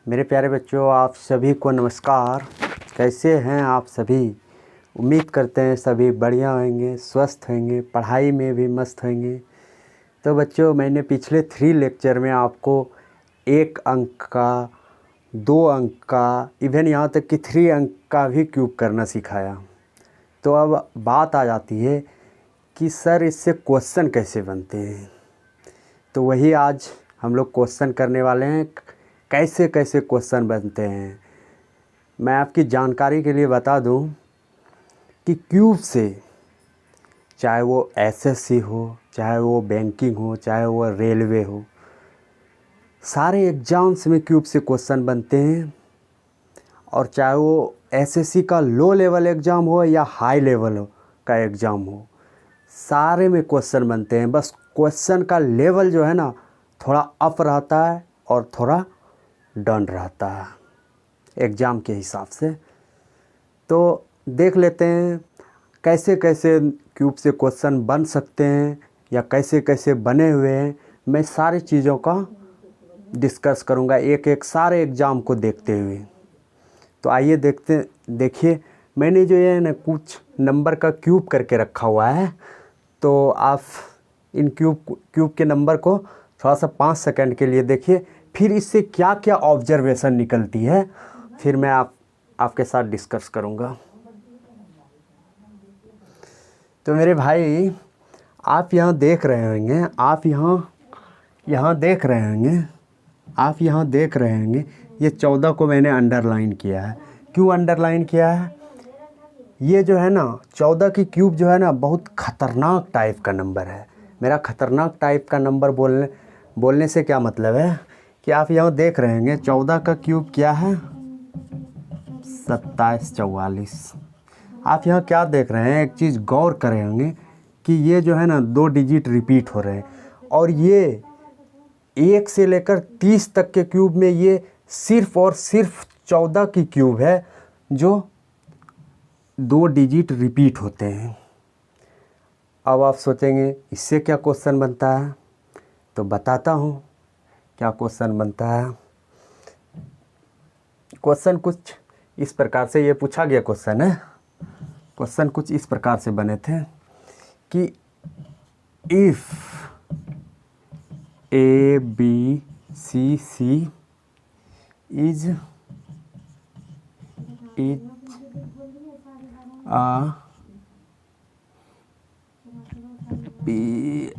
मेरे प्यारे बच्चों, आप सभी को नमस्कार। कैसे हैं आप सभी? उम्मीद करते हैं सभी बढ़िया होंगे, स्वस्थ होंगे, पढ़ाई में भी मस्त होंगे। तो बच्चों, मैंने पिछले 3 लेक्चर में आपको 1 अंक का, 2 अंक का, इवन यहाँ तक कि 3 अंक का भी क्यूब करना सिखाया। तो अब बात आ जाती है कि सर इससे क्वेश्चन कैसे बनते हैं। तो वही आज हम लोग क्वेश्चन करने वाले हैं। कैसे कैसे क्वेश्चन बनते हैं मैं आपकी जानकारी के लिए बता दूं कि क्यूब से, चाहे वो एसएससी हो, चाहे वो बैंकिंग हो, चाहे वो रेलवे हो, सारे एग्ज़ाम्स में क्यूब से क्वेश्चन बनते हैं। और चाहे वो एसएससी का लो लेवल एग्ज़ाम हो या हाई लेवल का एग्ज़ाम हो, सारे में क्वेश्चन बनते हैं। बस क्वेश्चन का लेवल जो है ना, थोड़ा अप रहता है और थोड़ा डाउन रहता है एग्ज़ाम के हिसाब से। तो देख लेते हैं कैसे कैसे क्यूब से क्वेश्चन बन सकते हैं या कैसे कैसे बने हुए हैं। मैं सारी चीज़ों का डिस्कस करूंगा एक एक सारे एग्ज़ाम को देखते हुए। तो आइए देखिए मैंने जो ये ना कुछ नंबर का क्यूब करके रखा हुआ है। तो आप इन क्यूब के नंबर को थोड़ा सा 5 सेकंड के लिए देखिए, फिर इससे क्या क्या ऑब्जर्वेशन निकलती है, फिर मैं आपके साथ डिस्कस करूंगा। तो मेरे भाई, आप यहाँ देख रहे होंगे, आप यहाँ देख रहे होंगे ये 14 को मैंने अंडरलाइन किया है। क्यों अंडरलाइन किया है? ये जो है ना 14 की क्यूब जो है ना, बहुत ख़तरनाक टाइप का नंबर है। मेरा ख़तरनाक टाइप का नंबर बोलने से क्या मतलब है कि आप यहाँ देख रहे होंगे 14 का क्यूब क्या है, 2744। आप यहाँ क्या देख रहे हैं, एक चीज़ गौर करें होंगे कि ये जो है ना 2 डिजिट रिपीट हो रहे हैं। और ये 1 से लेकर 30 तक के क्यूब में ये सिर्फ और सिर्फ 14 की क्यूब है जो 2 डिजिट रिपीट होते हैं। अब आप सोचेंगे इससे क्या क्वेश्चन बनता है, तो बताता हूँ क्या क्वेश्चन बनता है। क्वेश्चन कुछ इस प्रकार से, ये पूछा गया क्वेश्चन है। क्वेश्चन कुछ इस प्रकार से बने थे कि if a b c c is a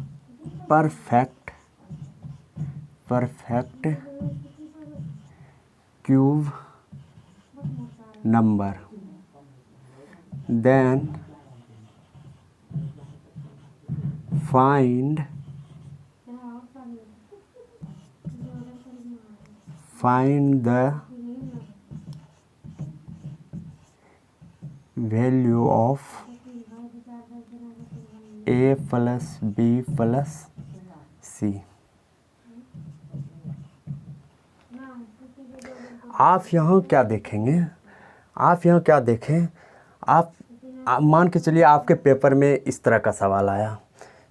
perfect cube number, then find the value of a plus b plus c। आप यहाँ क्या देखेंगे, आप मान के चलिए आपके पेपर में इस तरह का सवाल आया,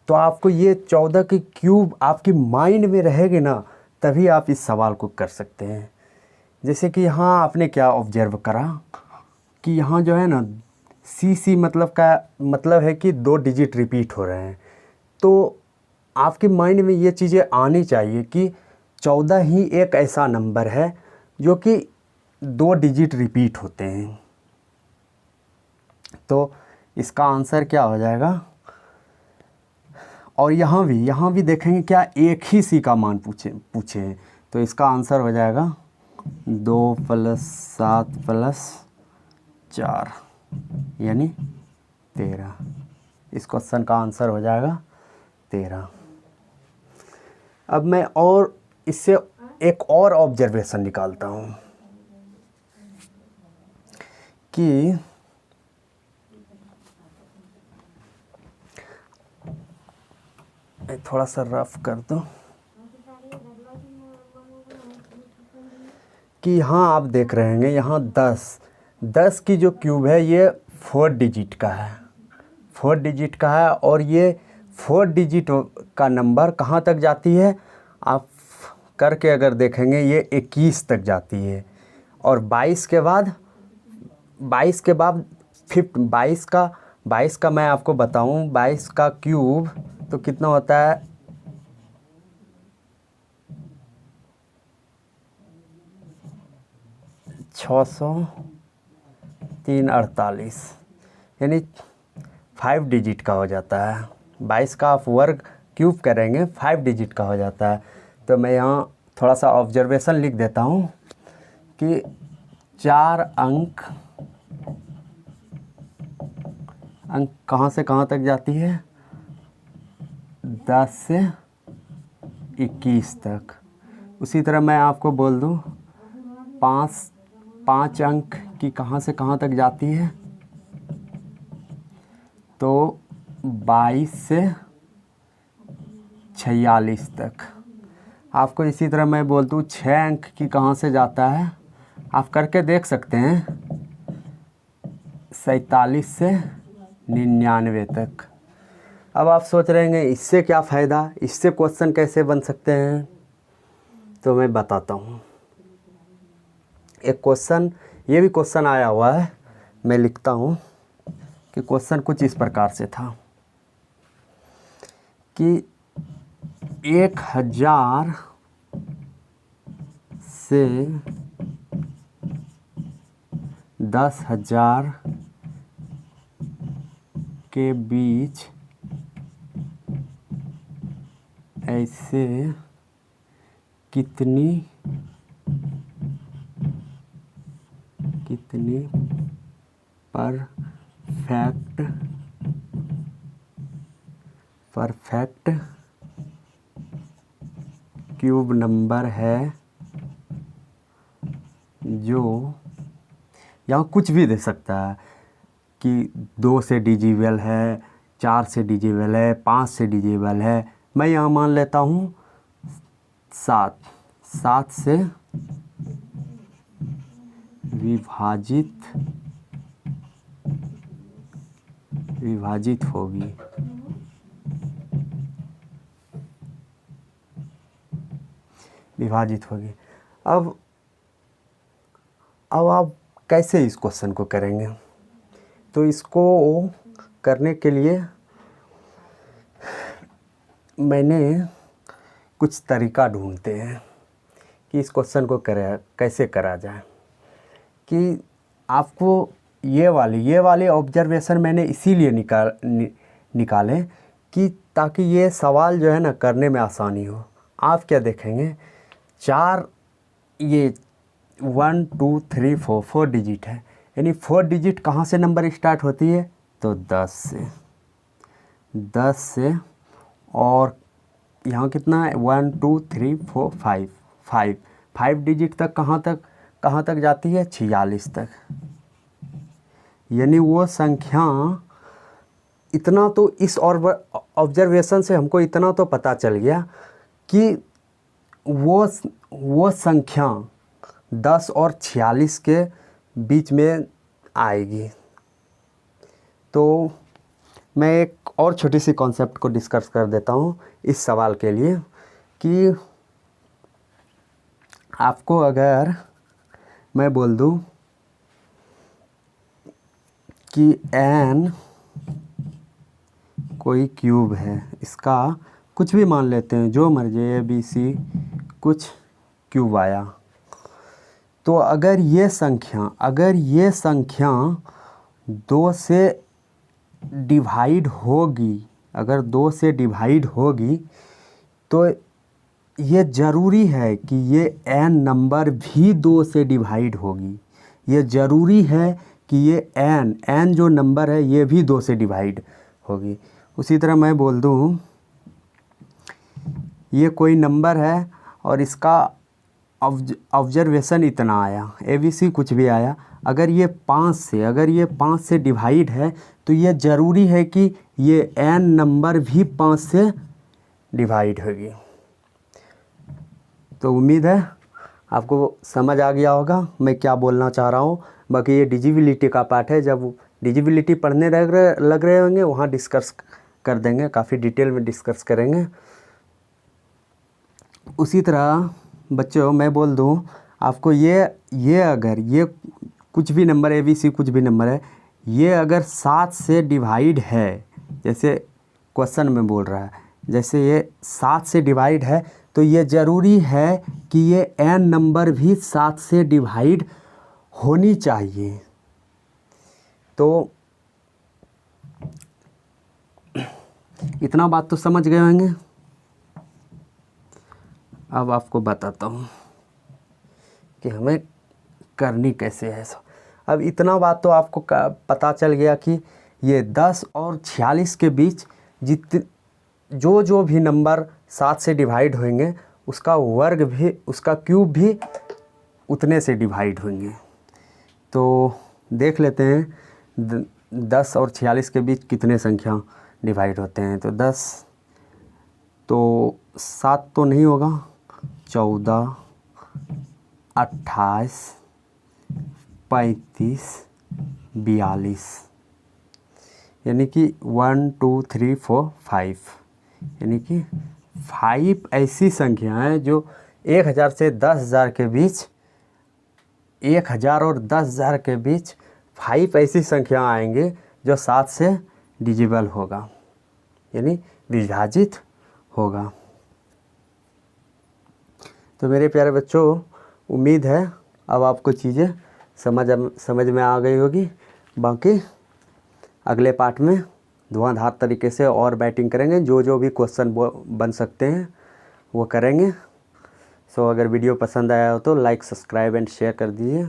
तो आपको ये 14 की क्यूब आपकी माइंड में रहेगी ना, तभी आप इस सवाल को कर सकते हैं। जैसे कि यहाँ आपने क्या ऑब्जर्व करा कि यहाँ जो है ना सी मतलब है कि 2 डिजिट रिपीट हो रहे हैं। तो आपके माइंड में ये चीज़ें आनी चाहिए कि 14 ही एक ऐसा नंबर है जो कि 2 डिजिट रिपीट होते हैं। तो इसका आंसर क्या हो जाएगा? और यहाँ भी देखेंगे क्या एक ही सी का मान पूछे हैं, तो इसका आंसर हो जाएगा 2 + 7 + 4 यानी 13। इस क्वेश्चन का आंसर हो जाएगा 13। अब मैं और इससे एक और ऑब्जर्वेशन निकालता हूँ कि थोड़ा सा रफ कर दो कि यहाँ आप देख रहे हैं यहाँ 10 की जो क्यूब है ये 4 डिजिट का है। और ये 4 डिजिट का नंबर कहाँ तक जाती है? आप करके अगर देखेंगे ये 21 तक जाती है। और 22 के बाद 22 का मैं आपको बताऊं, 22 का क्यूब तो कितना होता है, 600 3 48, यानी 5 डिजिट का हो जाता है। 22 का आप वर्ग क्यूब करेंगे 5 डिजिट का हो जाता है। तो मैं यहाँ थोड़ा सा ऑब्जर्वेशन लिख देता हूँ कि 4 अंक कहाँ से कहाँ तक जाती है, 10 से 21 तक। उसी तरह मैं आपको बोल दूँ 5 अंक की कहाँ से कहाँ तक जाती है, तो 22 से 46 तक। आपको इसी तरह मैं बोल दूँ 6 अंक की कहाँ से जाता है, आप करके देख सकते हैं, 47 से 99 तक। अब आप सोच रहे हैं इससे क्या फ़ायदा, इससे क्वेश्चन कैसे बन सकते हैं, तो मैं बताता हूँ। एक क्वेश्चन, ये भी क्वेश्चन आया हुआ है, मैं लिखता हूँ कि क्वेश्चन कुछ इस प्रकार से था कि 1000 से 10,000 के बीच ऐसे कितनी परफेक्ट क्यूब नंबर है जो, यहाँ कुछ भी दे सकता है कि 2 से डिजिबल है, 4 से डिजिबल है, 5 से डिजिबल है। मैं यहाँ मान लेता हूँ 7 से विभाजित होगी। अब आप कैसे इस क्वेश्चन को करेंगे, तो इसको करने के लिए मैंने कुछ तरीका ढूंढते हैं कि इस क्वेश्चन को कैसे करा जाए। कि आपको ये वाली ऑब्जर्वेशन मैंने इसीलिए निकाले कि ताकि ये सवाल जो है ना करने में आसानी हो। आप क्या देखेंगे, 4 ये 1 2 3 4 डिजिट है, यानी 4 डिजिट कहाँ से नंबर स्टार्ट होती है, तो 10 से और यहाँ कितना है 1 2 3 4 5 डिजिट तक कहाँ तक जाती है, 46 तक। यानी वो संख्या, इतना तो इस ऑब्जर्वेशन से हमको इतना तो पता चल गया कि वो संख्या 10 और 46 के बीच में आएगी। तो मैं एक और छोटी सी कॉन्सेप्ट को डिस्कस कर देता हूँ इस सवाल के लिए कि आपको अगर मैं बोल दूँ कि n कोई क्यूब है, इसका कुछ भी मान लेते हैं, जो मर्जी ABC कुछ क्यूब आया, तो अगर ये संख्या 2 से डिवाइड होगी, तो ये ज़रूरी है कि ये n नंबर भी 2 से डिवाइड होगी। ये ज़रूरी है कि ये n जो नंबर है ये भी 2 से डिवाइड होगी। उसी तरह मैं बोल दूँ ये कोई नंबर है और इसका ऑब्जर्वेशन इतना आया, ABC कुछ भी आया, अगर ये 5 से डिवाइड है तो ये ज़रूरी है कि ये n नंबर भी 5 से डिवाइड होगी। तो उम्मीद है आपको समझ आ गया होगा मैं क्या बोलना चाह रहा हूँ। बाकी ये डिजिबिलिटी का पार्ट है, जब डिजिबिलिटी पढ़ने लग रहे होंगे वहाँ डिस्कस कर देंगे, काफ़ी डिटेल में डिस्कस करेंगे। उसी तरह बच्चों मैं बोल दूं आपको, ये अगर ये कुछ भी नंबर ABC कुछ भी नंबर है, ये अगर 7 से डिवाइड है, जैसे क्वेश्चन में बोल रहा है, जैसे ये 7 से डिवाइड है तो ये ज़रूरी है कि ये n नंबर भी 7 से डिवाइड होनी चाहिए। तो इतना बात तो समझ गए होंगे। अब आपको बताता हूँ कि हमें करनी कैसे है। अब इतना बात तो आपको पता चल गया कि ये 10 और 46 के बीच जो भी नंबर 7 से डिवाइड होंगे उसका वर्ग भी, उसका क्यूब भी उतने से डिवाइड होंगे। तो देख लेते हैं 10 और 46 के बीच कितने संख्या डिवाइड होते हैं। तो 10 तो 7 तो नहीं होगा, 14, 28, 35, 42, यानी कि 1 2 3 4 5, यानी कि 5 ऐसी संख्या हैं जो 1000 से 10,000 के बीच, 1000 और 10,000 के बीच 5 ऐसी संख्या आएंगे जो 7 से डिजिबल होगा, यानी विभाजित होगा। तो मेरे प्यारे बच्चों, उम्मीद है अब आपको चीज़ें समझ में आ गई होगी। बाकी अगले पार्ट में धुआंधार तरीके से और बैटिंग करेंगे, जो भी क्वेश्चन बन सकते हैं वो करेंगे। सो अगर वीडियो पसंद आया हो तो लाइक, सब्सक्राइब एंड शेयर कर दीजिए।